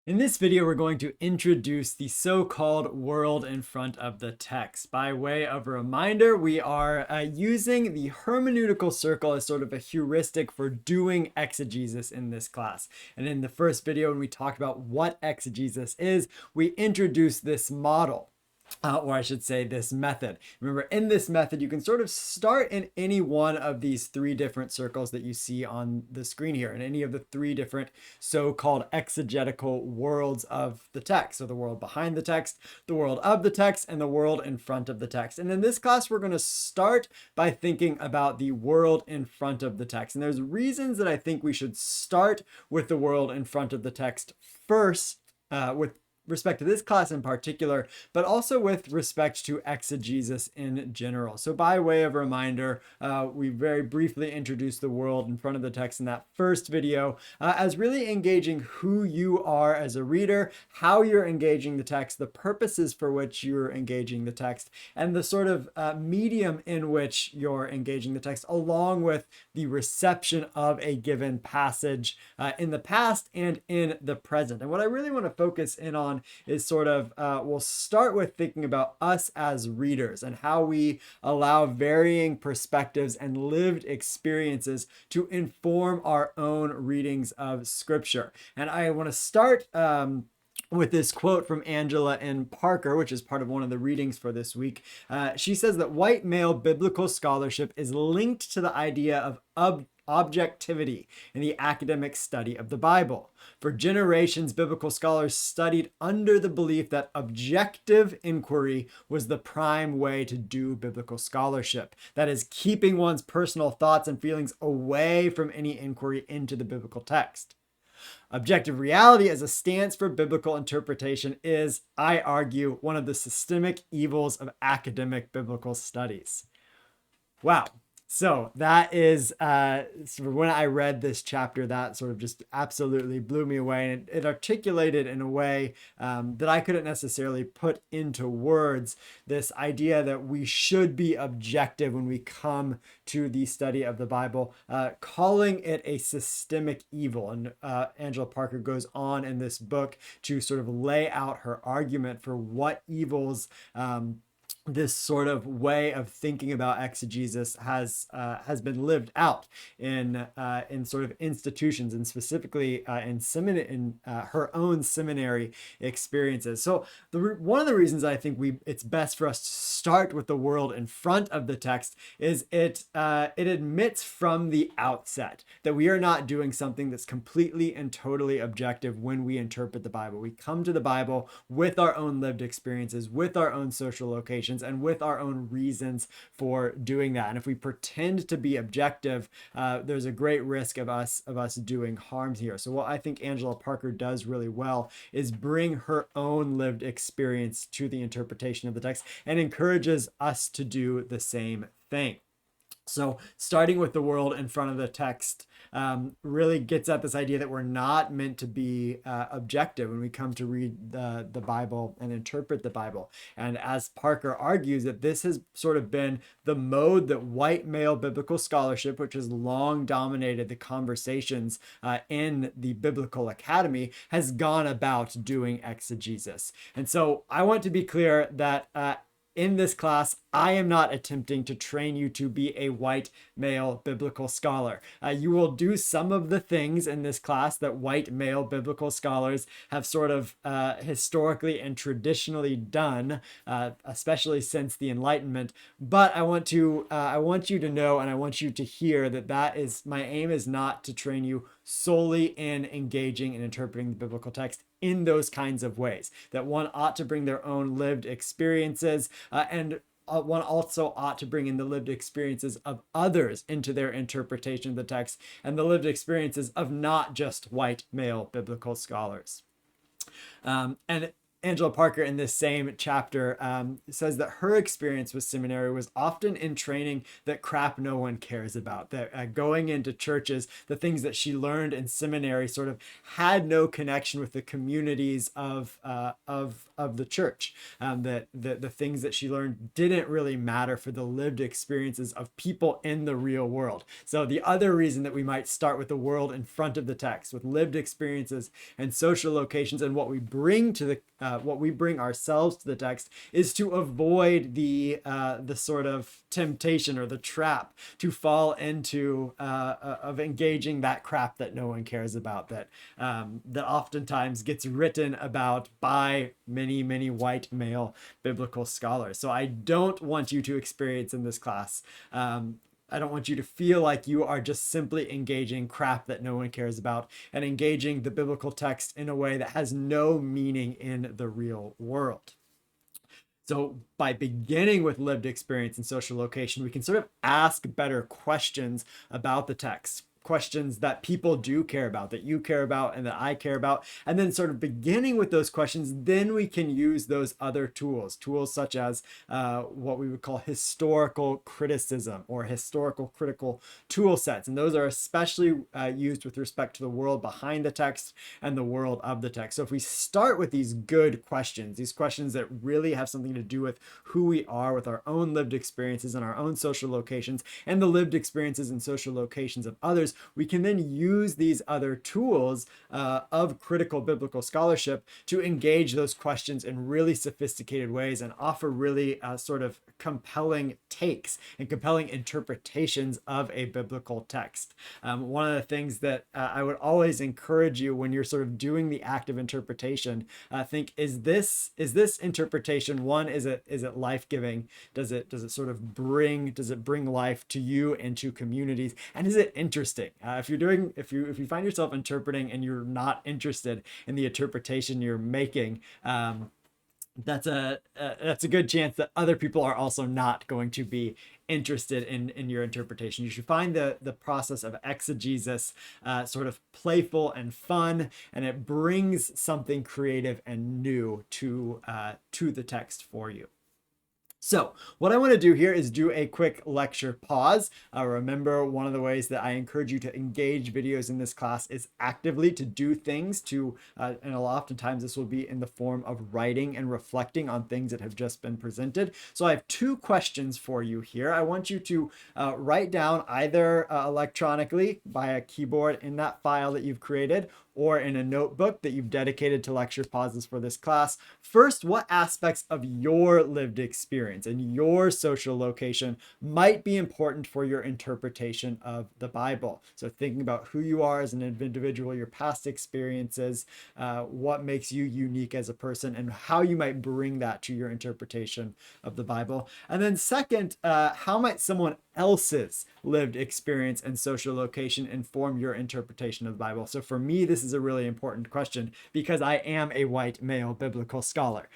In this video, we're going to introduce the so-called world in front of the text. By way of a reminder, we are using the hermeneutical circle as sort of a heuristic for doing exegesis in this class. And in the first video, when we talked about what exegesis is, we introduced this model. Or I should say this method. Remember, in this method, you can sort of start in any one of these three different circles that you see on the screen here, in any of the three different so-called exegetical worlds of the text. So the world behind the text, the world of the text, and the world in front of the text. And in this class, we're going to start by thinking about the world in front of the text. And there's reasons that I think we should start with the world in front of the text first, with respect to this class in particular, but also with respect to exegesis in general. So by way of reminder, we very briefly introduced the world in front of the text in that first video as really engaging who you are as a reader, how you're engaging the text, the purposes for which you're engaging the text, and the sort of medium in which you're engaging the text, along with the reception of a given passage in the past and in the present. And what I really want to focus in on is sort of, we'll start with thinking about us as readers and how we allow varying perspectives and lived experiences to inform our own readings of Scripture. And I want to start with this quote from Angela N. Parker, which is part of one of the readings for this week. She says that white male biblical scholarship is linked to the idea of objectivity in the academic study of the Bible. For generations, biblical scholars studied under the belief that objective inquiry was the prime way to do biblical scholarship. That is, keeping one's personal thoughts and feelings away from any inquiry into the biblical text. Objective reality as a stance for biblical interpretation is, I argue, one of the systemic evils of academic biblical studies. Wow. So that is, sort of when I read this chapter, that sort of just absolutely blew me away. And it articulated in a way that I couldn't necessarily put into words this idea that we should be objective when we come to the study of the Bible, calling it a systemic evil. And Angela Parker goes on in this book to sort of lay out her argument for what evils this sort of way of thinking about exegesis has been lived out in sort of institutions, and specifically in her own seminary experiences. So one of the reasons I think it's best for us to start with the world in front of the text is it admits from the outset that we are not doing something that's completely and totally objective when we interpret the Bible. We come to the Bible with our own lived experiences, with our own social locations, and with our own reasons for doing that. And if we pretend to be objective, there's a great risk of us doing harm here. So what I think Angela Parker does really well is bring her own lived experience to the interpretation of the text and encourages us to do the same thing. So starting with the world in front of the text really gets at this idea that we're not meant to be objective when we come to read the Bible and interpret the Bible. And as Parker argues, that this has sort of been the mode that white male biblical scholarship, which has long dominated the conversations in the biblical academy, has gone about doing exegesis. And so I want to be clear that in this class, I am not attempting to train you to be a white male biblical scholar. You will do some of the things in this class that white male biblical scholars have sort of historically and traditionally done, especially since the Enlightenment. But I want you to know, and I want you to hear that my aim is not to train you solely in engaging and interpreting the biblical text in those kinds of ways. That one ought to bring their own lived experiences and one also ought to bring in the lived experiences of others into their interpretation of the text, and the lived experiences of not just white male biblical scholars. And Angela Parker in this same chapter says that her experience with seminary was often in training that crap no one cares about. That going into churches, the things that she learned in seminary sort of had no connection with the communities of the church. That the things that she learned didn't really matter for the lived experiences of people in the real world. So the other reason that we might start with the world in front of the text, with lived experiences and social locations, and what we bring to the what we bring ourselves to the text, is to avoid the sort of temptation or the trap to fall into of engaging that crap that no one cares about, that oftentimes gets written about by many white male biblical scholars. So I don't want you to experience in this class. I don't want you to feel like you are just simply engaging crap that no one cares about and engaging the biblical text in a way that has no meaning in the real world. So by beginning with lived experience and social location, we can sort of ask better questions about the text, questions that people do care about, that you care about and that I care about. And then sort of beginning with those questions, then we can use those other tools such as what we would call historical criticism or historical critical tool sets. And those are especially used with respect to the world behind the text and the world of the text. So if we start with these good questions, these questions that really have something to do with who we are, with our own lived experiences and our own social locations and the lived experiences and social locations of others, we can then use these other tools of critical biblical scholarship to engage those questions in really sophisticated ways and offer really sort of compelling takes and compelling interpretations of a biblical text. One of the things that I would always encourage you when you're sort of doing the act of interpretation, think, is this interpretation, one, is it life-giving? Does it sort of bring life to you and to communities? And is it interesting? If you find yourself interpreting and you're not interested in the interpretation you're making, that's a good chance that other people are also not going to be interested in your interpretation. You should find the process of exegesis sort of playful and fun, and it brings something creative and new to the text for you. So what I want to do here is do a quick lecture pause. Remember, one of the ways that I encourage you to engage videos in this class is actively to do things and oftentimes this will be in the form of writing and reflecting on things that have just been presented. So I have two questions for you here. I want you to write down either electronically by a keyboard in that file that you've created, or in a notebook that you've dedicated to lecture pauses for this class. First, what aspects of your lived experience and your social location might be important for your interpretation of the Bible? So thinking about who you are as an individual, your past experiences, what makes you unique as a person, and how you might bring that to your interpretation of the Bible. And then second, how might someone else's lived experience and social location inform your interpretation of the Bible? So for me, this is a really important question because I am a white male biblical scholar.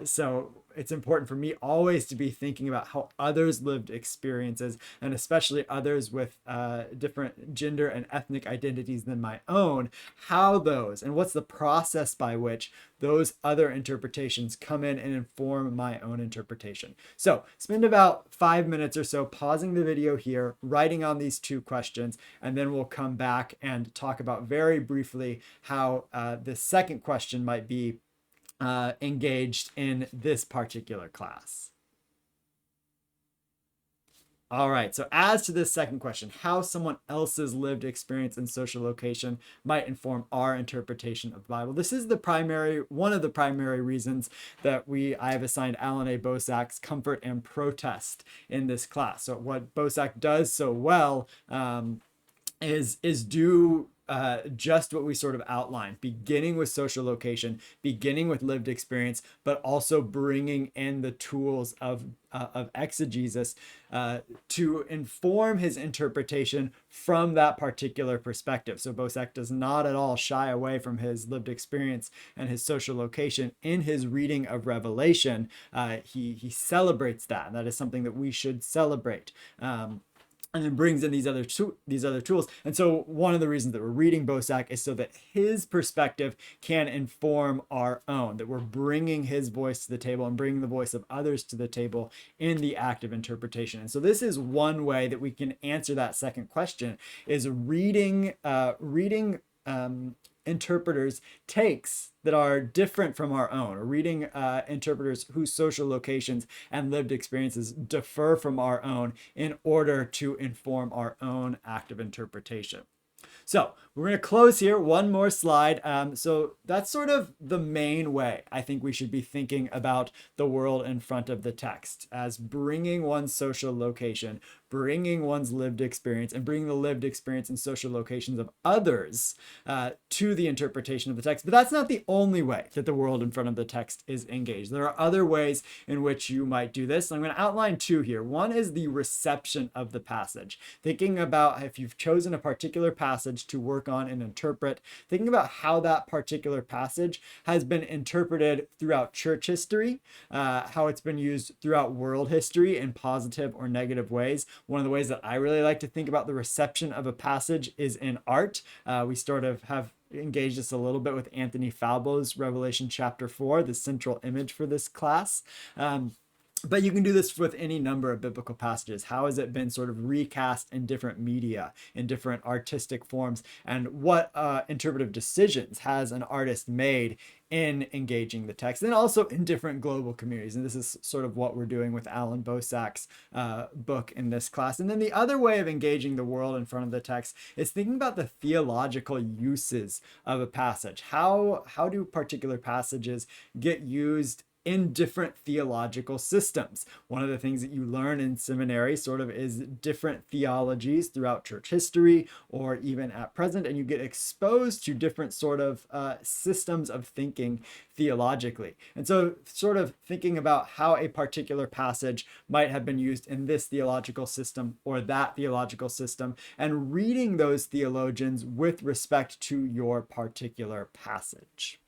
So it's important for me always to be thinking about how others' lived experiences, and especially others with different gender and ethnic identities than my own, how those and what's the process by which those other interpretations come in and inform my own interpretation. So spend about 5 minutes or so pausing the video here, writing on these two questions, and then we'll come back and talk about very briefly how the second question might be engaged in this particular class. All right, so as to this second question, how someone else's lived experience and social location might inform our interpretation of the Bible. This is one of the primary reasons that I have assigned Alan A. Bosak's Comfort and Protest in this class. So what Bosak does so well is do just what we sort of outlined, beginning with social location, beginning with lived experience, but also bringing in the tools of exegesis to inform his interpretation from that particular perspective. So Bosak does not at all shy away from his lived experience and his social location in his reading of Revelation. He celebrates that. That is something that we should celebrate. and then brings in these other tools. And so one of the reasons that we're reading Bosak is so that his perspective can inform our own, that we're bringing his voice to the table and bringing the voice of others to the table in the act of interpretation. And so this is one way that we can answer that second question, is reading interpreters' takes that are different from our own, or reading interpreters whose social locations and lived experiences differ from our own in order to inform our own active interpretation. So we're going to close here. One more slide. So that's sort of the main way I think we should be thinking about the world in front of the text, as bringing one's social location, bringing one's lived experience, and bringing the lived experience and social locations of others to the interpretation of the text. But that's not the only way that the world in front of the text is engaged. There are other ways in which you might do this. I'm going to outline two here. One is the reception of the passage. Thinking about, if you've chosen a particular passage to work on and interpret, thinking about how that particular passage has been interpreted throughout church history, how it's been used throughout world history in positive or negative ways. One of the ways that I really like to think about the reception of a passage is in art. We sort of have engaged this a little bit with Anthony Falbo's Revelation chapter 4, the central image for this class. But you can do this with any number of biblical passages. How has it been sort of recast in different media, in different artistic forms? And what interpretive decisions has an artist made in engaging the text, and also in different global communities? And this is sort of what we're doing with Alan Bosak's book in this class. And then the other way of engaging the world in front of the text is thinking about the theological uses of a passage. How do particular passages get used in different theological systems? One of the things that you learn in seminary sort of is different theologies throughout church history or even at present, and you get exposed to different sort of systems of thinking theologically. And so sort of thinking about how a particular passage might have been used in this theological system or that theological system, and reading those theologians with respect to your particular passage.